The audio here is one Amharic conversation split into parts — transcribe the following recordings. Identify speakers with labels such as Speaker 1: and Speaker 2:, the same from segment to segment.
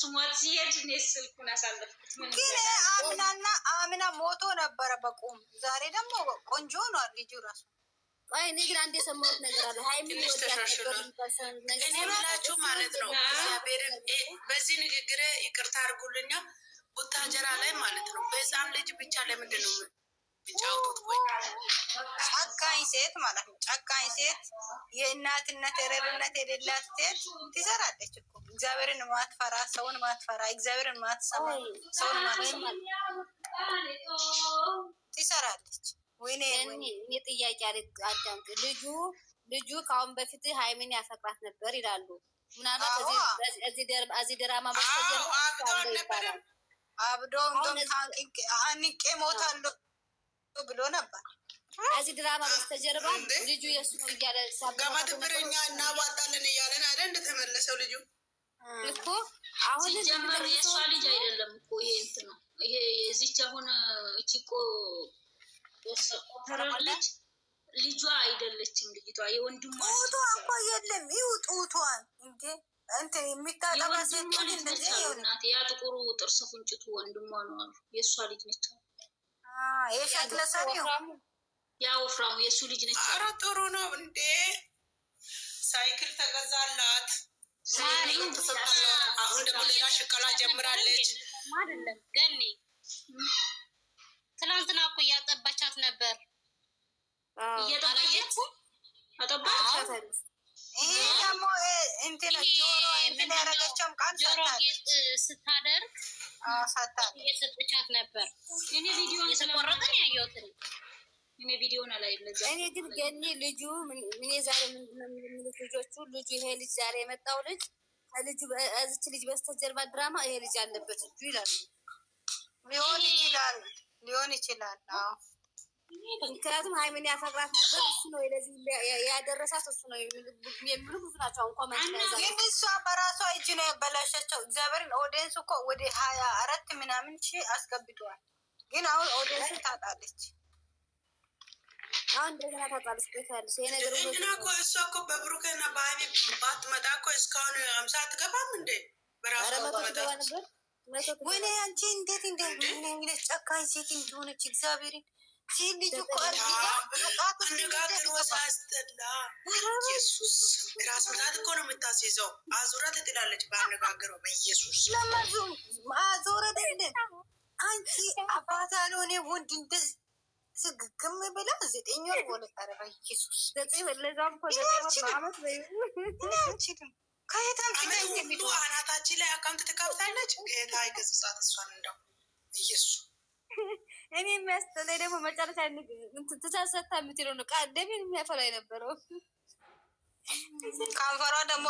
Speaker 1: ስሟት ሲሄድ እኔ ስልኩን አሳለፍኩት።
Speaker 2: ግን አምና ሞቶ ነበረ በቁም። ዛሬ ደግሞ ቆንጆ ሆኗል ልጁ ራሱ።
Speaker 3: አይ እኔ ግን አንድ የሰማሁት ነገር አለ። ሃይሚን
Speaker 4: እኔ የምላችሁ ማለት ነው እግዚአብሔርን በዚህ ንግግር ይቅርታ አድርጉልኛ። ቡታጀራ ላይ ማለት ነው በህፃን ልጅ ብቻ ለምንድን ነው ጫውቱት? ቆይ
Speaker 2: ጨካኝ ሴት ማለት ነው። ጨካኝ ሴት የእናትነት የረርነት የሌላት ሴት ትሰራለች እኮ እግዚአብሔርን ማትፈራ፣ ሰውን ማትፈራ፣ እግዚአብሔርን ማትሰማ፣ ሰውን ማትሰማ ትሰራለች። ወይኔ
Speaker 3: እኔ ጥያቄ አዳምጥ። ልጁ ከአሁን በፊት ሃይሚን ያፈቅራት ነበር ይላሉ። ምናልባት እዚህ ድራማ በስተጀርባ
Speaker 2: አብዶ አንቄ ሞታለሁ ብሎ ነበር።
Speaker 3: እዚህ ድራማ በስተጀርባ ልጁ የሱ ነው እያለ
Speaker 4: ገመድብርኛ እናዋጣለን እያለን አይደል እንደተመለሰው ልጁ
Speaker 3: እኮ አሁን
Speaker 1: ሲጀመር የእሷ ልጅ አይደለም እኮ ይሄ እንትን ነው። ይሄ የዚች አሁን እቺቆ ልጅ ልጇ አይደለችም። ልጅቷ የወንድሟ
Speaker 2: ጡቷ እኮ የለም። ይው ጡቷን እንዴ እንትን የሚታጠባ ሴት እንደዚህ
Speaker 1: እናቴ ያ ጥቁሩ ጥርስ ፍንጭቱ ወንድሟ ነው አሉ። የእሷ ልጅ ነች።
Speaker 2: የሸክለ ሰሪው
Speaker 1: ያ ወፍራሙ የእሱ ልጅ ነች።
Speaker 4: ኧረ ጥሩ ነው እንዴ! ሳይክል ተገዛላት። አሁን ደግሞ ሌላ ሽቀላ ጀምራለች።
Speaker 5: አይደለም ገኒ ትናንትና እኮ እያጠባቻት ነበር።
Speaker 1: እየጠባቻት አጠባቻት።
Speaker 2: ይሄ ደግሞ እንትን ጆሮ ያረገችም ቃል
Speaker 5: ጆሮ ጌጥ ስታደርግ እየሰጠቻት ነበር።
Speaker 1: እኔ ቪዲዮ
Speaker 5: የተቆረጠን ያየሁት
Speaker 1: እኔ ቪዲዮን አላየሁት።
Speaker 3: እኔ ግን ገኒ ልጁ ምን ዛሬ ምንድነው የሚሉት ልጆቹ? ልጁ ይሄ ልጅ ዛሬ የመጣው ልጅ ከልጁ እዚች ልጅ በስተጀርባ ድራማ ይሄ ልጅ አለበት እጁ ይላሉ።
Speaker 2: ሊሆን ይችላል። አዎ
Speaker 3: ምክንያቱም ሃይሚን ያፈቅራት ነበር እሱ ነው ለዚህ ያደረሳት እሱ ነው የሚሉ ብዙ ናቸው። አሁን ኮሜንት ላይ
Speaker 2: ግን እሷ በራሷ እጅ ነው ያበላሸቸው። እግዚአብሔርን ኦዲየንስ እኮ ወደ 24 ምናምን ሺህ አስገብቷል። ግን አሁን ኦዲየንስ ታጣለች።
Speaker 3: አሁን እንደገና ታጣለች። ቤታለች ይሄ ነገር
Speaker 4: እንደና እኮ እሷ እኮ በብሩክና በሃይሚ ባትመጣ እኮ እስካሁን 50 አትገባም እንዴ? በራሷ ባትመጣ
Speaker 2: ወይኔ አንቺ እንዴት እንደምን ጨካኝ ሴት እንደሆነች እግዚአብሔርን ልጅ እኮ
Speaker 4: አነጋገር ወሳስተላ ኢየሱስ ራስ ምታት እኮ ነው የምታስይዘው። አዙራ ትጥላለች በአነጋገሯ በኢየሱስ
Speaker 2: አዞረ ደለ አንቺ አባት አልሆነ ወንድ እንደዚህ ስግግም ብላ 9 ወር ወለቀረ በኢየሱስ 9 ለዛም እኮ 9 ዓመት ነው
Speaker 4: ሁሉ አናታችን ላይ አካውንት ትከፍታለች። ጌታ ይገስጻት እሷን እንደው ኢየሱስ።
Speaker 3: እኔ የሚያስጠላኝ ደግሞ መጨረሻ ትሳሰታ የምትለው ነው ቃል ደሜን የሚያፈላ የነበረው
Speaker 2: ከንፈሯ ደግሞ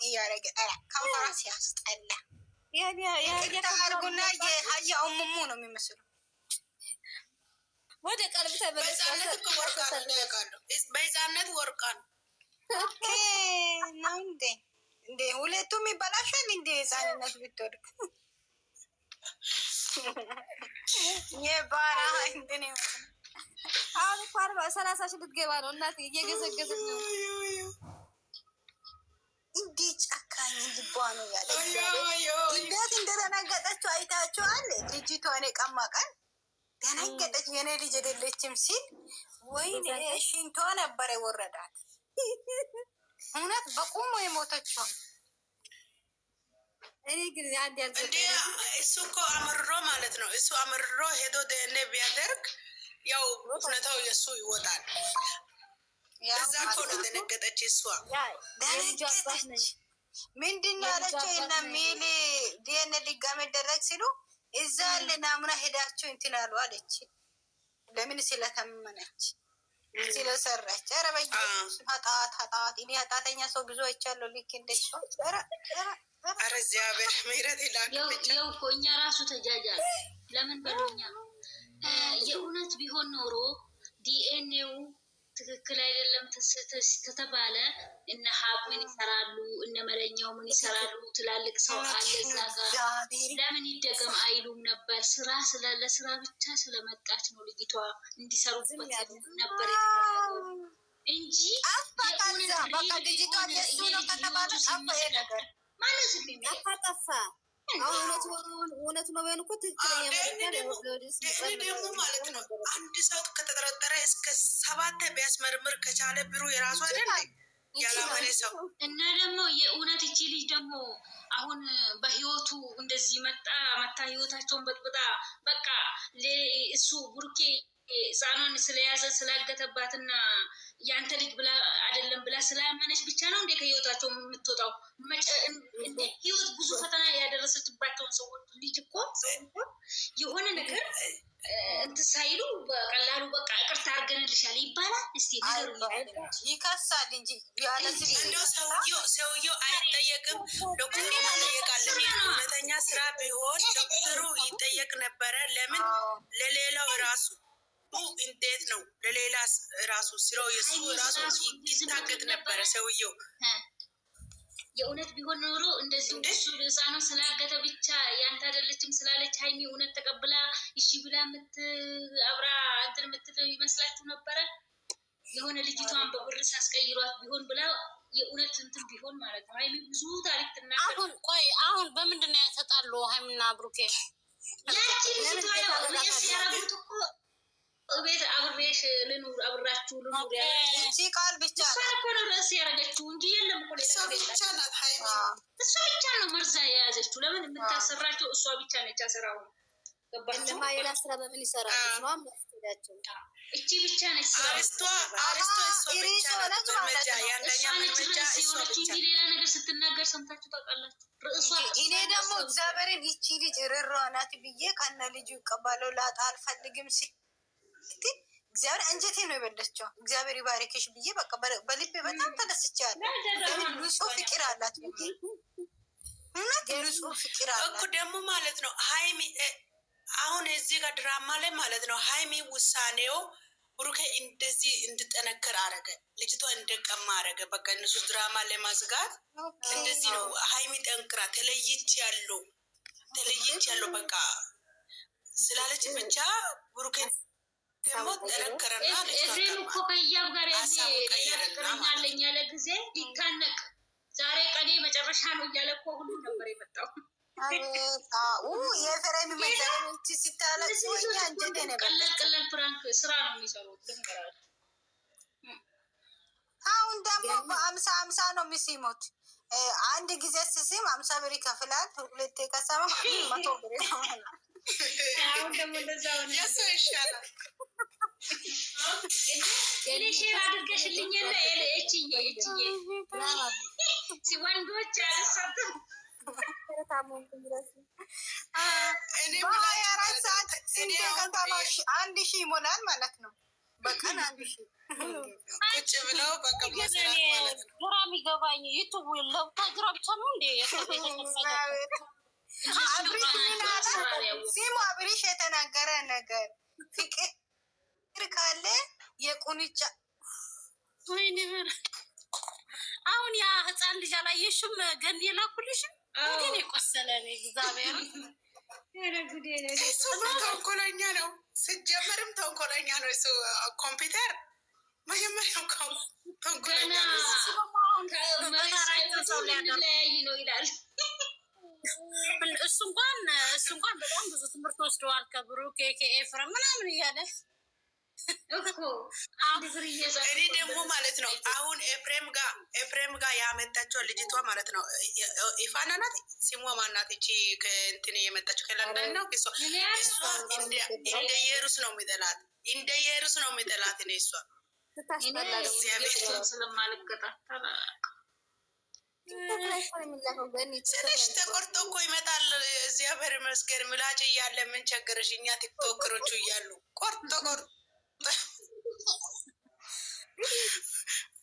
Speaker 2: እያረገ ከንፈሯ ሲያስጠላ አርጉና የሀያ ሙሙ ነው የሚመስለው።
Speaker 3: ወደ ቀልብ ተመለስ።
Speaker 4: በህፃነት ወርቃ ነው
Speaker 2: ነው እንዴ ሁለቱም ይበላሻል እንዴ? ህፃንነት ብትወድቅ የባራ እንትን
Speaker 3: አሁን እኮ 30 ሺህ ልትገባ ነው እናት እየገዘገዘች ነው።
Speaker 2: እንዴ ጨካኝ ልቧ ነው ያለ እንዴት እንደተነገጠችው አይታችኋል። ልጅቷን የቀማ ቀን ደነገጠች። የኔ ልጅ አይደለችም ሲል ወይኔ ሽንቷ ነበር የወረዳት። እውነት በቁሙ የሞተችው።
Speaker 3: እኔ ግን አንድ ያልኩት
Speaker 4: እሱ እኮ አምርሮ ማለት ነው። እሱ አምርሮ ሄዶ ደኔ ቢያደርግ ያው ሁኔታው የእሱ ይወጣል። እዛ እኮ ነው ደነገጠች። እሷ
Speaker 2: ደነገጠች። ምንድን ነው ያለችው? እና ሚሊ ዲኤንኤ ድጋሜ ደረግ ሲሉ እዛ ለናሙና ሄዳቸው እንትን አሉ አለች። ለምን ስለተመነች ስለሰራች። ኧረ በኢየሱስ ኃጢአት እኔ ኃጢአተኛ ሰው ብዙ አይቻለሁ። ልክ እንደሷ
Speaker 4: ኧረ እግዚአብሔር ምህረት ይላክ።
Speaker 1: ያው እኮ እኛ ራሱ ተጃጃል። ለምን በሉኛ የእውነት ቢሆን ኖሮ ዲኤንኤው ትክክል አይደለም ተተባለ እነ ሀብ ምን ይሰራሉ? እነ መለኛው ምን ይሰራሉ? ትላልቅ ሰው አለ እዛ ጋር ለምን ይደገም አይሉም ነበር? ስራ ስላለ ስራ ብቻ ስለመጣች ነው ልጅቷ እንዲሰሩበት ነበር እንጂ
Speaker 2: በቃ ልጅቷ ለሱ ነው ከተባለ ጠፋ ነገር
Speaker 1: ማነው ዝም የሚለው?
Speaker 3: ጠፋ። አሁን እውነቱ ነው ቢሆን እኮ ትክክለኛ
Speaker 4: ደግሞ ማለት ነው። አንድ ሰው ከተጠረጠረ እስከ 7 ቢያስመርምር ከቻለ ብሩ የራሱ አይደለ ያላመነ ሰው
Speaker 1: እና ደግሞ የእውነት እቺ ልጅ ደግሞ አሁን በህይወቱ እንደዚህ መታ ህይወታቸውን በጥብጣ በቃ እሱ ቡርኬ ህፃኗን ስለያዘ ስላገተባትና ያንተ ልጅ ብላ አይደለም ብላ ስላመነች ብቻ ነው እንደ ከህይወታቸው የምትወጣው። ህይወት ብዙ ፈተና ያደረሰችባቸውን ሰዎች ልጅ እኮ የሆነ ነገር እንትን ሳይሉ በቀላሉ በቃ ይቅርታ አድርገንልሻል ይባላል። እስቲ
Speaker 2: ይከሳል እንጂ
Speaker 4: እንደው ሰውየው አይጠየቅም። ዶክተሩ መጠየቅ አለበት። እውነተኛ ስራ ቢሆን ዶክተሩ ይጠየቅ ነበረ። ለምን ለሌላው ራሱ እንዴት ነው ለሌላ ራሱ ስራው የሱ ራሱ ይታገት ነበረ ሰውየው።
Speaker 1: የእውነት ቢሆን ኖሮ እንደዚህ እሱ ህፃኑ ስላገተ ብቻ ያንተ አይደለችም ስላለች ሀይሚ እውነት ተቀብላ እሺ ብላ አብራ እንትን የምትለው ይመስላችሁ ነበረ? የሆነ ልጅቷን በብር ሳስቀይሯት ቢሆን ብላ የእውነት እንትን ቢሆን ማለት ነው። ሀይሚ ብዙ ታሪክ ትናገር።
Speaker 5: አሁን በምንድን ነው ያተጣሉ ሀይሚና ብሩኬ?
Speaker 1: ያቺ ልጅቷ ያረጉት እኮ ቤት አብሬሽ ልኑር አብራችሁ ልኑር
Speaker 2: ያቺ ቃል ብቻ
Speaker 1: ነው ርዕስ ያደረገችው እንጂ የለም እኮ እሷ ብቻ ነው መርዛ የያዘችው። ለምን የምታሰራቸው እሷ ብቻ ነች። ስራው ገባችሁ?
Speaker 3: ለማየላ ስራ በምን ይሰራል? ነው ማስተዳቸው
Speaker 1: እቺ ብቻ ነች ስራ
Speaker 4: አርስቷ
Speaker 1: ሌላ ነገር ስትናገር ሰምታችሁ ታውቃላችሁ? ርዕሷ
Speaker 2: እኔ ደግሞ እግዚአብሔርን ይቺ ልጅ ርሯ ናት ብዬ ከነ ልጁ ይቀባለው ላጣ አልፈልግም እግዚአብሔር አንጀቴ ነው የበለችው። እግዚአብሔር ይባርክሽ ብዬ በቃ በልቤ በጣም ተደስቻለሁ። ንጹህ ፍቅር አላት እውነት ንጹህ ፍቅር አላት
Speaker 4: እኮ ደግሞ ማለት ነው። ሀይሚ አሁን እዚህ ጋር ድራማ ላይ ማለት ነው ሀይሚ ውሳኔው ብሩኬ እንደዚህ እንድጠነክር አረገ፣ ልጅቷ እንደቀማ አረገ። በቃ እነሱ ድራማ ለማዝጋት እንደዚህ ነው። ሀይሚ ጠንክራ ተለይች ያለው በቃ ስላለች ብቻ ብሩኬ ደግሞ ጠነከረና
Speaker 1: እዚህም እኮ ከያብ ጋር ያለኝ ያለ ጊዜ ሊታነቅ ዛሬ ቀኔ መጨረሻ ነው እያለ እኮ ሁሉ ነበር የመጣው።
Speaker 2: የፍሬም መዛች ሲታለቅ
Speaker 1: ቀለል ፍራንክ ስራ ነው የሚሰሩት።
Speaker 2: አሁን ደግሞ በ50 ነው የሚሲሙት። አንድ ጊዜ ሲሲም 50 ብር ይከፍላል። ሁለቴ ከሰማ 100 ብር ይሆናል።
Speaker 1: አሁን ደግሞ እንደዛ ሆነ።
Speaker 4: የሱ ይሻላል።
Speaker 1: እኔ ሼር አድርገሽልኝ እና እቺዬ ሲወንዶች አልሳተም
Speaker 2: እኔ 24 ሰዓት አንድ ሺህ ይሞላል ማለት ነው። በቀን 1000
Speaker 4: ቁጭ ብለው በቃ መስራት ማለት ነው።
Speaker 5: ግራ የሚገባኝ ዩቱብ ለውታጅራ ብቻ ነው እንዴ?
Speaker 2: ሲሙ አብሪሽ የተናገረ ነገር ፍቅር ካለ የቁንጫ
Speaker 5: አሁን ያ ህፃን ልጅ አላየሽም? ገን የላኩልሽም ግን የቆሰለ ነው። እግዚአብሔር
Speaker 4: እሱ ተንኮለኛ ነው። ስጀመርም ተንኮለኛ ነው። እሱ ኮምፒውተር መጀመሪያም ተንኮለኛ ነው።
Speaker 1: ለያይ ነው ይላል።
Speaker 5: እሱ እንኳን በጣም ብዙ ትምህርት ወስደዋል ከብሩክ ከኤፍሬም ምናምን እያለ
Speaker 1: እኮ
Speaker 4: እኔ ደግሞ ማለት ነው አሁን ኤፍሬም ጋር ያመጣቸው ልጅቷ ማለት ነው ኢፋና ናት። ሲሟ ማናት? እቺ ከእንትን የመጣችው ከለንደን ነው። እሷ እንደ ኢየሩስ ነው የሚጠላት፣ እንደ ኢየሩስ ነው የሚጠላት። እኔ እሷ ስለሽ ተቆርጦ እኮ ይመጣል። እግዚአብሔር ይመስገን ምላጭ እያለ ምን ቸገረሽ? እኛ ቲክቶከሮቹ እያሉ ቆርጦ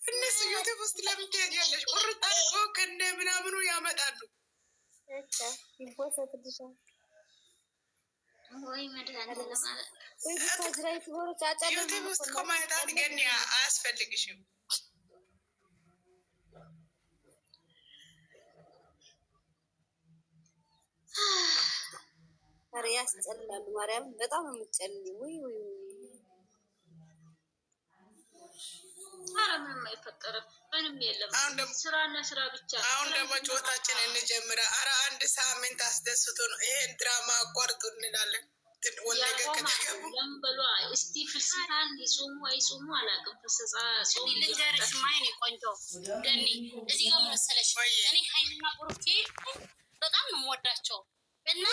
Speaker 4: እነሱ ዩቲዩብ ውስጥ ለምን ትሄጃለሽ? ቁርጥ አድርጎ ከነ ምናምኑ ያመጣሉ። ዩቲዩብ ውስጥ ከማየታት ግን አያስፈልግሽም።
Speaker 3: ያስጠላሉ። ማርያም በጣም የምትጨልኝ ወይ
Speaker 1: ኧረ ምንም አይፈጠርም። ምንም የለም። ስራና ስራ ብቻ።
Speaker 4: አሁን ደግሞ ጨዋታችን እንጀምራ። ኧረ አንድ ሳምንት አስደስቶ ነው ይሄን ድራማ አቋርጡ እንላለን።
Speaker 1: ለምን በሏ እስቲ ፍልስፋን ይጾሙ አይጾሙ አላውቅም። ፍልስፋ ጾም
Speaker 5: ልንገርሽ ማይኔ ቆንጆ ገኒ እዚህ ጋር መሰለሽ እኔ ሀይሚና ብሩኬ በጣም ነው የምወዳቸው እና